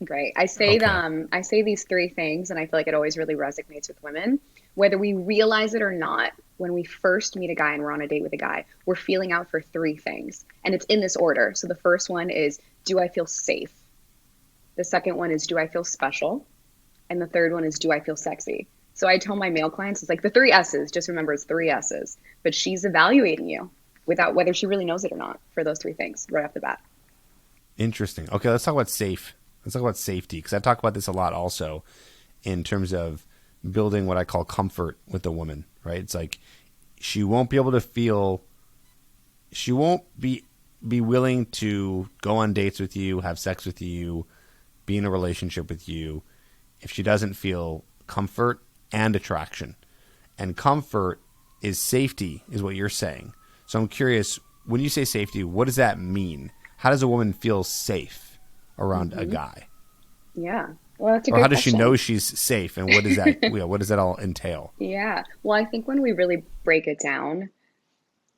Great. Okay. I say these three things, and I feel like it always really resonates with women, whether we realize it or not. When we first meet a guy and we're on a date with a guy, we're feeling out for three things, and it's in this order. So the first one is, do I feel safe? The second one is, do I feel special? And the third one is, do I feel sexy? So I tell my male clients, it's like the three S's. Just remember, it's three S's. But she's evaluating you without whether she really knows it or not for those three things right off the bat. Interesting. Okay, let's talk about safe. Let's talk about safety because I talk about this a lot also in terms of building what I call comfort with the woman, right? It's like she won't be able to feel she won't be willing to go on dates with you, have sex with you, be in a relationship with you if she doesn't feel comfort and attraction. And comfort is safety is what you're saying. So I'm curious, when you say safety, what does that mean? How does a woman feel safe around a Hmm. guy? Yeah. Well, that's a Or how good does she know question. she's safe and what does that what does that all entail? Yeah. Well, I think when we really break it down,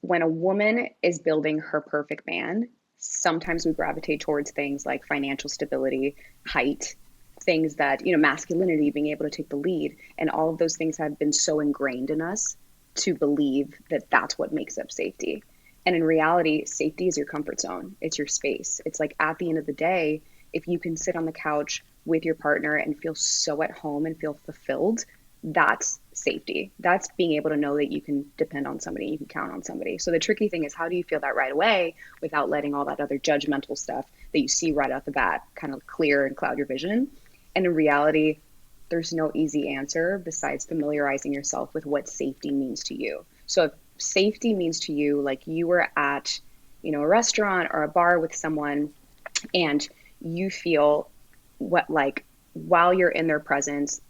when a woman is building her perfect man, sometimes we gravitate towards things like financial stability, height, things that, masculinity, being able to take the lead. And all of those things have been so ingrained in us to believe that that's what makes up safety. And in reality, safety is your comfort zone, it's your space. It's like at the end of the day, if you can sit on the couch with your partner and feel so at home and feel fulfilled, that's safety. That's being able to know that you can depend on somebody, you can count on somebody. So the tricky thing is, how do you feel that right away without letting all that other judgmental stuff that you see right off the bat kind of clear and cloud your vision? And in reality, there's no easy answer besides familiarizing yourself with what safety means to you. So if safety means to you like you were at, a restaurant or a bar with someone and you feel what like while you're in their presence,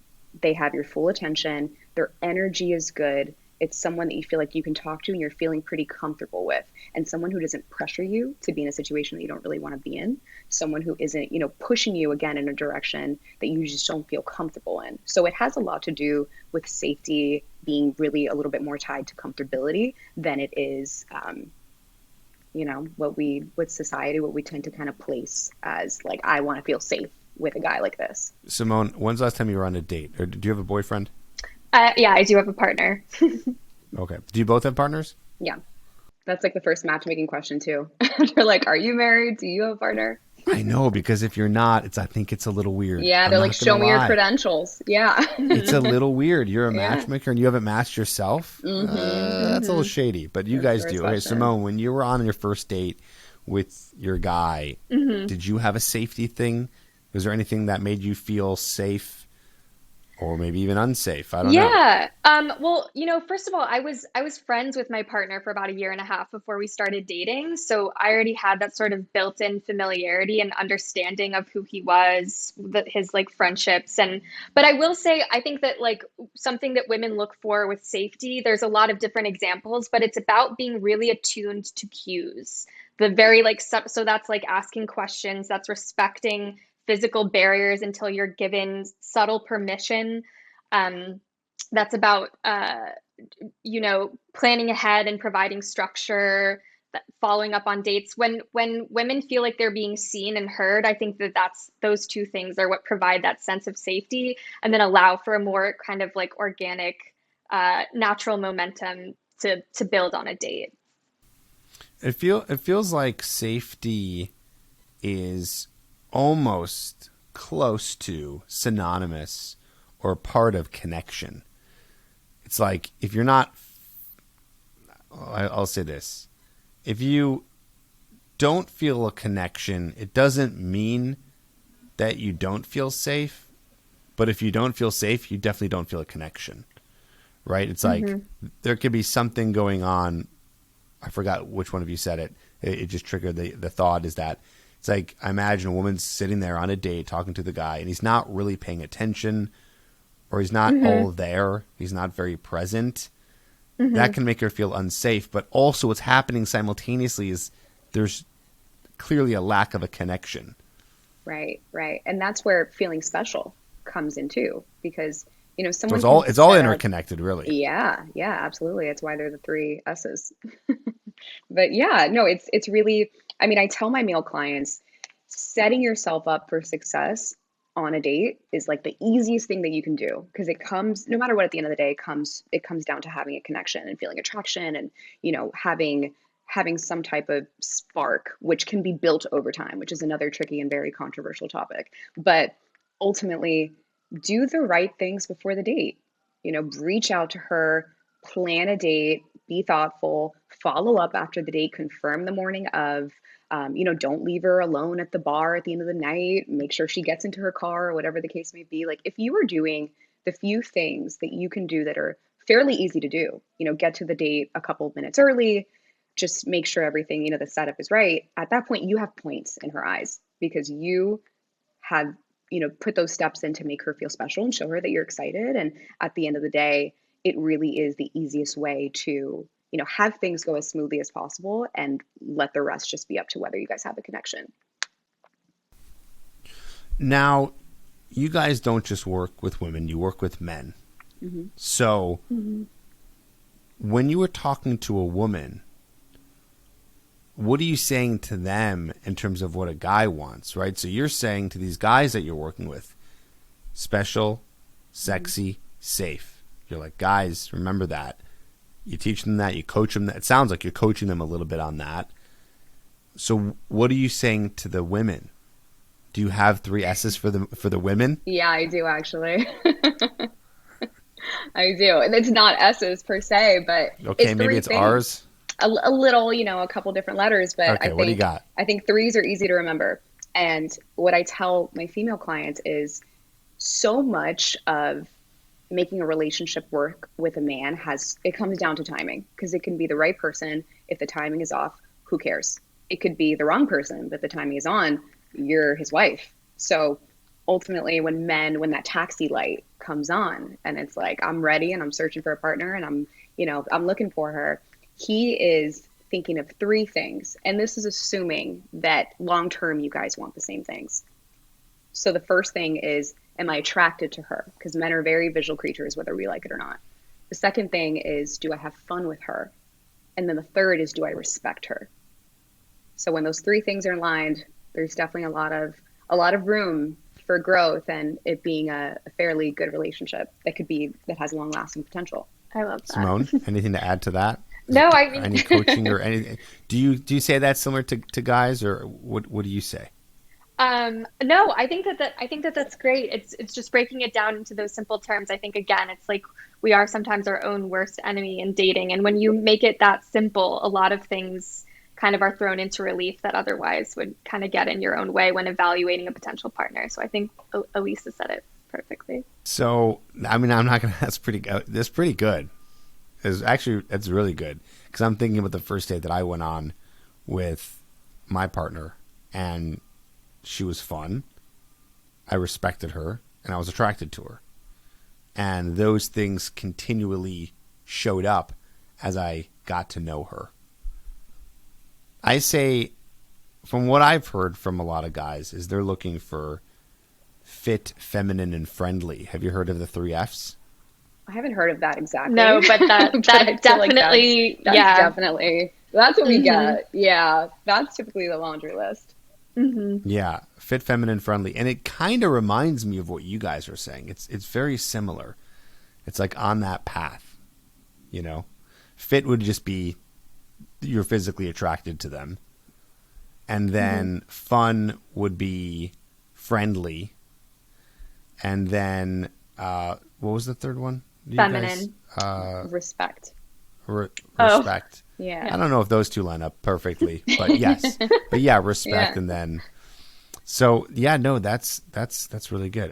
they have your full attention, their energy is good. It's someone that you feel like you can talk to and you're feeling pretty comfortable with, and someone who doesn't pressure you to be in a situation that you don't really want to be in, someone who isn't, pushing you again in a direction that you just don't feel comfortable in. So it has a lot to do with safety being really a little bit more tied to comfortability than it is what society, what we tend to kind of place as like, I want to feel safe with a guy like this. Simone, when's the last time you were on a date? Or do you have a boyfriend? Yeah, I do have a partner. Okay. Do you both have partners? Yeah, that's like the first matchmaking question too. They're like, "Are you married? Do you have a partner?" I know because if you're not, I think it's a little weird. Yeah, I'm they're like, not gonna "Show me your lie. credentials." Yeah. It's a little weird. You're a Yeah. matchmaker and you haven't matched yourself. That's a little Mm-hmm. shady, but you That's the guys first do. Okay, question. Simone, when you were on your first date with your guy, Mm-hmm. did you have a safety thing? Was there anything that made you feel safe or maybe even unsafe? I don't know. Yeah. Well, first of all, I was friends with my partner for about a year and a half before we started dating. So I already had that sort of built-in familiarity and understanding of who he was, his like friendships. But I will say, I think that like something that women look for with safety, there's a lot of different examples, but it's about being really attuned to cues. The very like, so that's like asking questions, that's respecting physical barriers until you're given subtle permission. um, that's about planning ahead and providing structure, following up on dates. When women feel like they're being seen and heard, I think that that's those two things are what provide that sense of safety and then allow for a more kind of like organic, natural momentum to build on a date. It feels like safety is almost close to synonymous or part of connection. It's like if you're not, I'll say this: if you don't feel a connection, it doesn't mean that you don't feel safe. But if you don't feel safe, you definitely don't feel a connection, right? It's like Mm-hmm. there could be something going on. I forgot which one of you said it. It just triggered the thought is that it's like I imagine a woman's sitting there on a date talking to the guy, and he's not really paying attention, or he's not Mm-hmm. all there. He's not very present. That Mm-hmm. can make her feel unsafe. But also, what's happening simultaneously is there's clearly a lack of a connection. Right, right. And that's where feeling special comes in too, because, So someone can it's all set up. interconnected, really. Yeah, yeah, absolutely. It's why they're the three S's. But yeah, no, it's really, I mean, I tell my male clients, setting yourself up for success on a date is like the easiest thing that you can do, because it comes, no matter what, at the end of the day, it comes down to having a connection and feeling attraction, and having some type of spark, which can be built over time, which is another tricky and very controversial topic. But ultimately, do the right things before the date. Reach out to her, plan a date, be thoughtful, follow up after the date, confirm the morning of. Don't leave her alone at the bar at the end of the night. Make sure she gets into her car, or whatever the case may be. Like, if you are doing the few things that you can do that are fairly easy to do, get to the date a couple of minutes early, just make sure everything, the setup is right. At that point, you have points in her eyes, because you have, put those steps in to make her feel special and show her that you're excited. And at the end of the day, it really is the easiest way to, have things go as smoothly as possible, and let the rest just be up to whether you guys have a connection. Now, you guys don't just work with women, you work with men. Mm-hmm. So Mm-hmm. when you were talking to a woman, what are you saying to them in terms of what a guy wants, right? So you're saying to these guys that you're working with, special, sexy, safe. You're like, guys, remember that. You teach them that, you coach them. It sounds like you're coaching them a little bit on that. So what are you saying to the women? Do you have 3 S's for the women? Yeah, I do actually. I do. And it's not S's per se, but Okay, it's maybe 3 it's things. R's. A little, a couple different letters, but Okay, what do you got? I think 3s are easy to remember. And what I tell my female clients is, so much of making a relationship work with a man it comes down to timing, because it can be the right person. If the timing is off, who cares? It could be the wrong person, but the timing is on, you're his wife. So ultimately, when that taxi light comes on and it's like, I'm ready and I'm searching for a partner and I'm looking for her, he is thinking of 3 things. And this is assuming that long term you guys want the same things. So the first thing is, am I attracted to her? Because men are very visual creatures, whether we like it or not. The second thing is, do I have fun with her? And then the third is, do I respect her? So when those 3 things are aligned, there's definitely a lot of room for growth, and it being a fairly good relationship that has long lasting potential. I love that. Simone, anything to add to that? No, I mean, Any coaching or anything? Do you say that's similar to guys, or what do you say? no, I think that that's great. It's just breaking it down into those simple terms. I think, again, it's like we are sometimes our own worst enemy in dating, and when you make it that simple, a lot of things kind of are thrown into relief that otherwise would kind of get in your own way when evaluating a potential partner. So I think Elisa said it perfectly. So, I mean, I'm not gonna. That's pretty good. That's pretty good. That's really good, because I'm thinking about the first date that I went on with my partner, and she was fun. I respected her, and I was attracted to her, and those things continually showed up as I got to know her. I say, from what I've heard from a lot of guys, is they're looking for fit, feminine, and friendly. Have you heard of the 3 F's? I haven't heard of that exactly. No, but that But I that feel like definitely, that's yeah. definitely, that's what we Hmm. get. Yeah, that's typically the laundry list. Hmm. Yeah, fit, feminine, friendly, and it kind of reminds me of what you guys are saying. It's very similar. It's like on that path, you know. Fit would just be you're physically attracted to them, and then fun would be friendly, and then what was the third one? You Feminine. Respect. Oh, Respect. Yeah. I don't know if those two line up perfectly, but yes. But yeah, respect, Yeah. and then so yeah, no, that's really good.